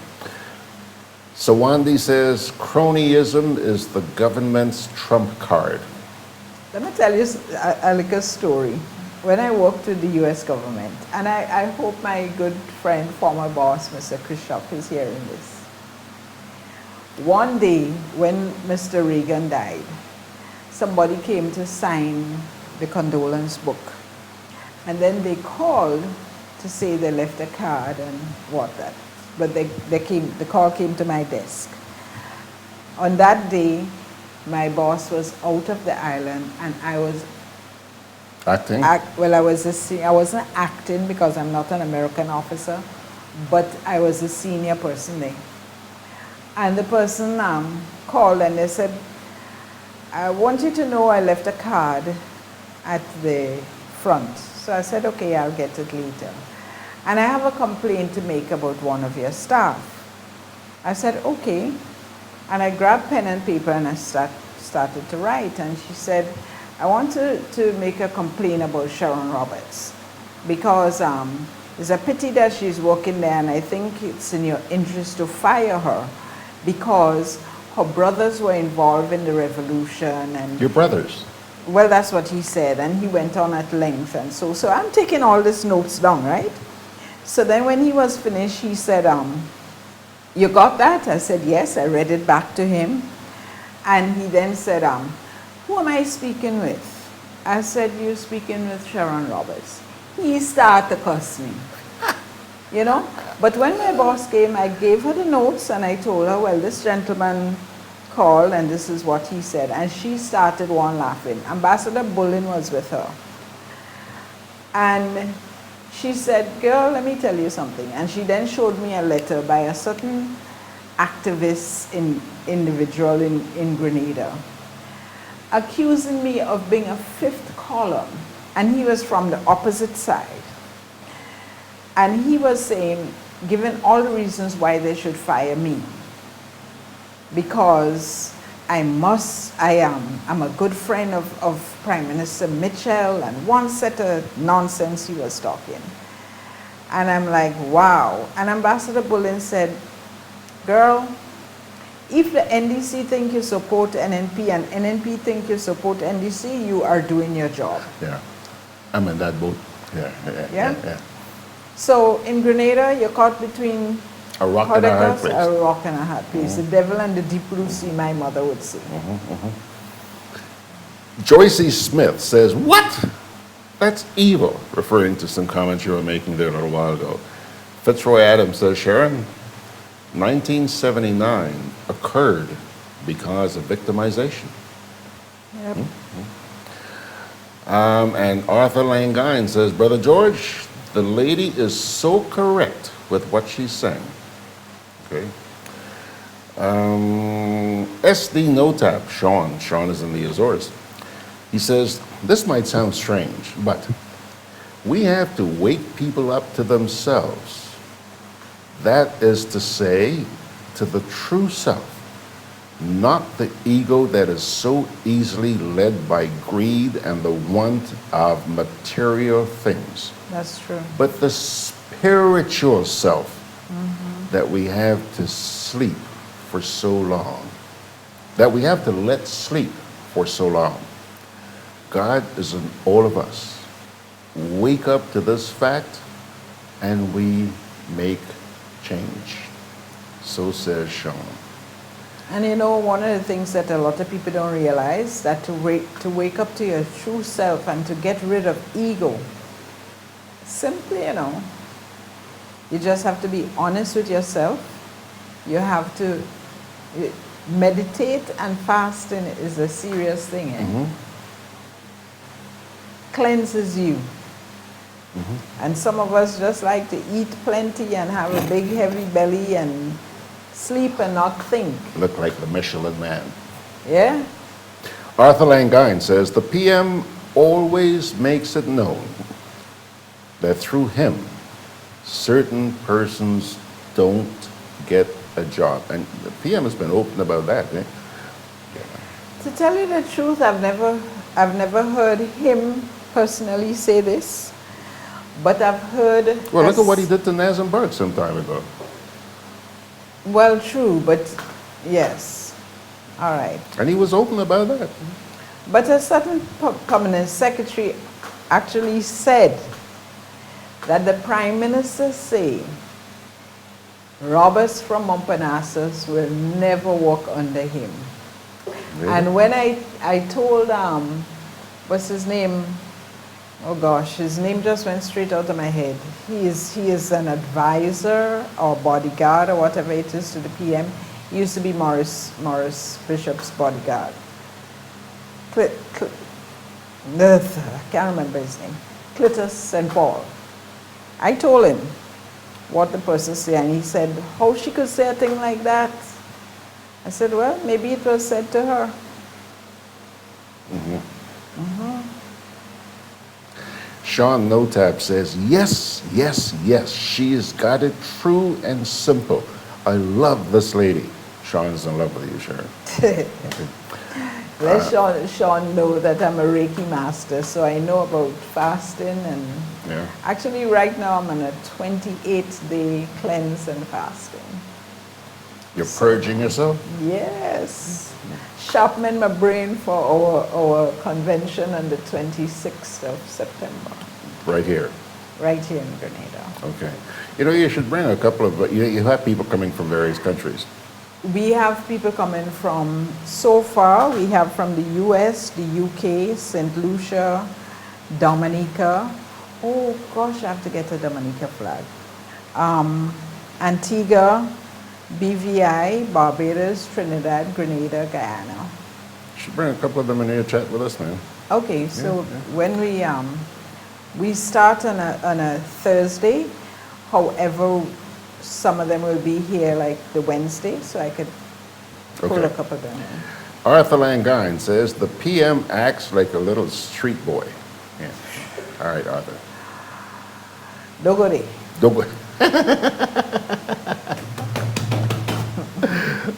Sawandi says, cronyism is the government's trump card. Let me tell you a little story. When I worked with the US government, and I hope my good friend, former boss, Mr. Khrushchev, is hearing this. One day, when Mr. Reagan died, somebody came to sign the condolence book. And then they called to say they left a card and what that. But the call came to my desk. On that day, my boss was out of the island and I was acting? I wasn't acting because I'm not an American officer, but I was a senior person there. And the person called and they said, I want you to know I left a card at the front. So I said, okay, I'll get it later. And I have a complaint to make about one of your staff. I said, okay. And I grabbed pen and paper and I started to write. And she said, I want to make a complaint about Sherron Roberts because it's a pity that she's working there, and I think it's in your interest to fire her because her brothers were involved in the revolution. And your brothers? Well, that's what he said, and he went on at length. And so I'm taking all these notes down, right? So then when he was finished, he said, you got that? I said, yes. I read it back to him. And he then said, who am I speaking with? I said, you're speaking with Sherron Roberts. He started to cuss me, you know? But when my boss came, I gave her the notes and I told her, well, this gentleman called and this is what he said. And she started laughing. Ambassador Bullen was with her. And She said, girl, let me tell you something. And she then showed me a letter by a certain activist individual in Grenada, accusing me of being a fifth column. And he was from the opposite side. And he was saying, given all the reasons why they should fire me, because I'm a good friend of Prime Minister Mitchell, and one set of nonsense he was talking. And I'm like, wow. And Ambassador Bullen said, girl, if the NDC think you support NNP and NNP think you support NDC, you are doing your job. Yeah, I'm in that boat. Yeah. So in Grenada, you're caught between a rock and a hard place. A rock and a hard place. The devil and the deep blue sea, my mother would say. Joyce E. Smith says, what? That's evil, referring to some comments you were making there a little while ago. Fitzroy Adams says, Sherron, 1979 occurred because of victimization. Yep. And Arthur Langine says, Brother George, the lady is so correct with what she's saying. Okay. SD Notap, Sean is in the Azores. He says, this might sound strange, but we have to wake people up to themselves. That is to say, to the true self, not the ego that is so easily led by greed and the want of material things. That's true. But the spiritual self that we have to sleep for so long, that we have to let sleep for so long. God is in all of us. Wake up to this fact and we make change. So says Sean. And you know, one of the things that a lot of people don't realize, that to wake up to your true self and to get rid of ego, simply, you just have to be honest with yourself. You have to meditate, and fasting is a serious thing. Cleanses you. And some of us just like to eat plenty and have a big heavy belly and sleep and not think. Look like the Michelin man. Yeah? Arthur Langine says, the PM always makes it known that through him, certain persons don't get a job. And the PM has been open about that. To tell you the truth, I've never heard him personally say this, but I've heard... Well, look at what he did to Nazenberg some time ago. Well, true, but yes. All right. And he was open about that. But a certain permanent secretary actually said that the Prime Minister say robbers from Montparnasse will never walk under him. Really? And when I told, what's his name? Oh gosh, his name just went straight out of my head. He is an advisor or bodyguard or whatever it is to the PM. He used to be Morris Bishop's bodyguard. I can't remember his name. Clitus St. Paul. I told him what the person said, and he said, how she could say a thing like that? I said, well, maybe it was said to her. Sean Notap says, yes, yes, yes, she's got it true and simple. I love this lady. Sean's in love with you, Sherron. Let Sean know that I'm a Reiki master, so I know about fasting, and actually right now I'm on a 28-day cleanse and fasting. You're purging yourself? Yes. Sharpening my brain for our convention on the 26th of September. Right here? Right here in Grenada. Okay. You should bring a couple of, you have people coming from various countries. We have people coming from, so far, we have from the US, the UK, St. Lucia, Dominica. Oh gosh, I have to get a Dominica flag. Antigua, BVI, Barbados, Trinidad, Grenada, Guyana. You should bring a couple of them in here to chat with us now. Okay, so when we We start on a Thursday. However, some of them will be here like the Wednesday, so I could pull a couple of them in. Arthur Langine says, the PM acts like a little street boy. Yeah. All right, Arthur. Dogody.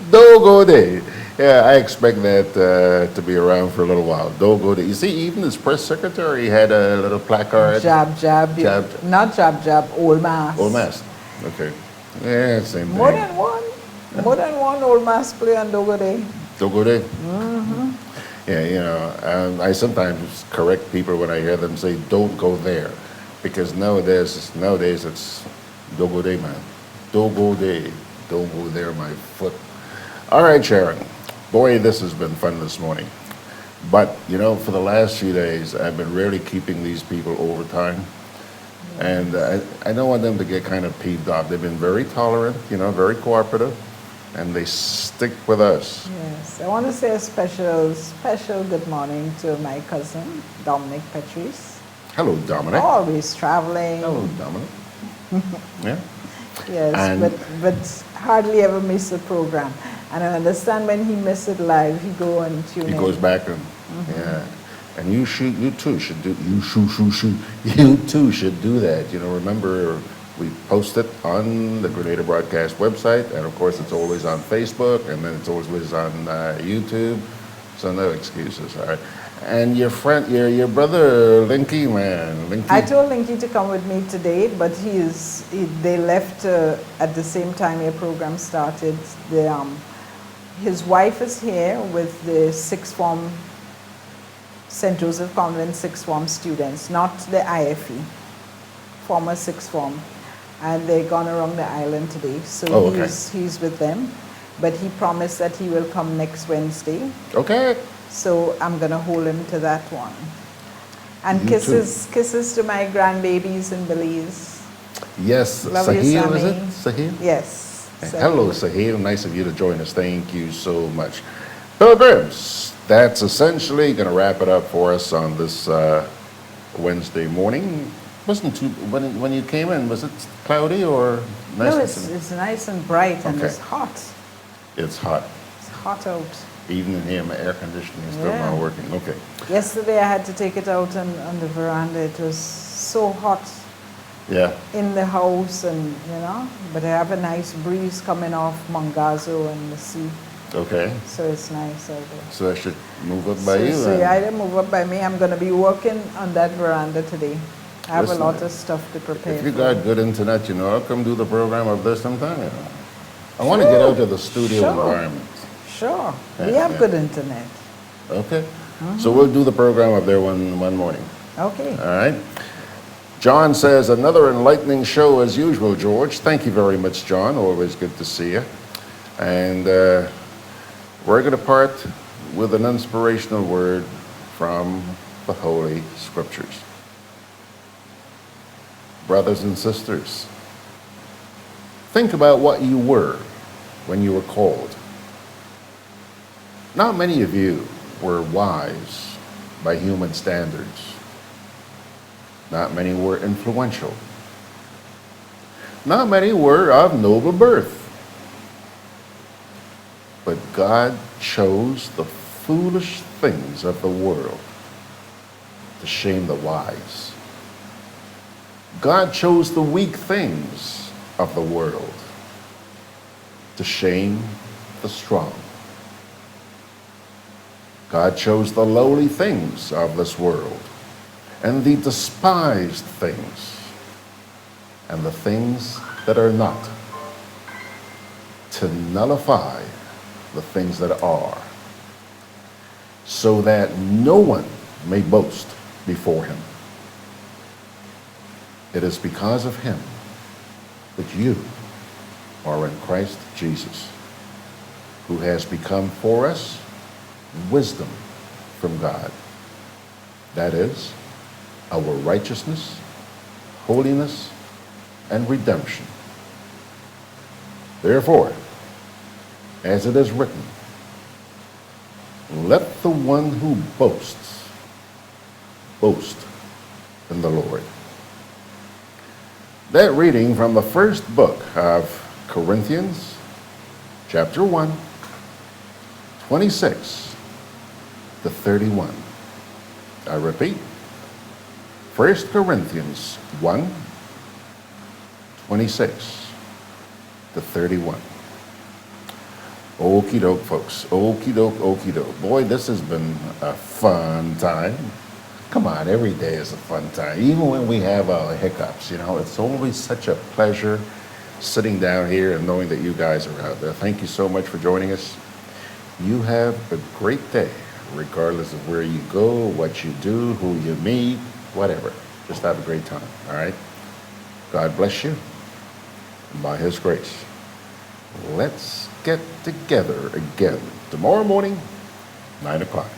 Dogody. Yeah, I expect that to be around for a little while. Dogody. You see, even his press secretary had a little placard. Jab, jab. Not jab, jab, old mass. Old mass. Okay. Yeah, same thing. More than one. More than one old mass play on Dogody. Dogody? Mm-hmm. Yeah, you know, I sometimes correct people when I hear them say, don't go there. Because nowadays it's Dogody, man. Dogody. Don't go there, my foot. All right, Sherron. Boy, this has been fun this morning. But, you know, for the last few days, I've been really keeping these people overtime. And I don't want them to get kind of peeved off. They've been very tolerant, you know, very cooperative, and they stick with us. Yes, I want to say a special good morning to my cousin, Dominic Patrice. Hello, Dominic. Always traveling. Hello, Dominic. Yeah. Yes, And but hardly ever miss a program. And I understand when he misses it live, he go and tune in. He goes back and, yeah. And you too should do that. You know, remember, we post it on the Grenada Broadcast website, and of course it's always on Facebook, and then it's always on YouTube, so no excuses, all right? And your friend, your brother, Linky, man. Linky. I told Linky to come with me today, but they left at the same time your program started. His wife is here with the sixth form, St. Joseph Convent sixth form students, not the IFE, former sixth form. And they're gone around the island today, so he's with them. But he promised that he will come next Wednesday. Okay. So I'm going to hold him to that one. And kisses to my grandbabies in Belize. Yes, Love you, Sahil, is Sammy. it? Sahil? Yes. Hello, Sahil. Nice of you to join us. Thank you so much. Pilgrims, that's essentially going to wrap it up for us on this Wednesday morning. Wasn't too, when you came in, was it cloudy or nice? No, it's nice and bright, and it's hot. It's hot. It's hot out. Even in here, my air conditioning is still not working. Okay. Yesterday I had to take it out on the veranda. It was so hot. Yeah. In the house, and you know, but I have a nice breeze coming off Mangazo and the sea. Okay. So it's nice out there. So I should move up by you. So you either move up by me. I'm going to be working on that veranda today. I have a lot of stuff to prepare. If you got good internet, you know, I'll come do the program up there sometime. You know. I want to get out of the studio environment. Sure. We have good internet. Okay. So we'll do the program up there one morning. Okay. All right. John says, another enlightening show as usual, George. Thank you very much, John. Always good to see you. And we're going to part with an inspirational word from the Holy Scriptures. Brothers and sisters, think about what you were when you were called. Not many of you were wise by human standards. Not many were influential. Not many were of noble birth. But God chose the foolish things of the world to shame the wise. God chose the weak things of the world to shame the strong. God chose the lowly things of this world and the despised things and the things that are not to nullify the things that are, so that no one may boast before him. It is because of him that you are in Christ Jesus, who has become for us wisdom from God. That is, our righteousness, holiness, and redemption. Therefore, as it is written, let the one who boasts boast in the Lord. That reading from the first book of Corinthians, chapter 1, 26 to 31. I repeat, 1 Corinthians 1, 26 to 31. Okie doke, folks. Okie doke, okie doke. Boy, this has been a fun time. Come on, every day is a fun time. Even when we have hiccups, you know, it's always such a pleasure sitting down here and knowing that you guys are out there. Thank you so much for joining us. You have a great day, regardless of where you go, what you do, who you meet, whatever. Just have a great time, all right? God bless you. And by His grace, let's get together again tomorrow morning, 9 o'clock.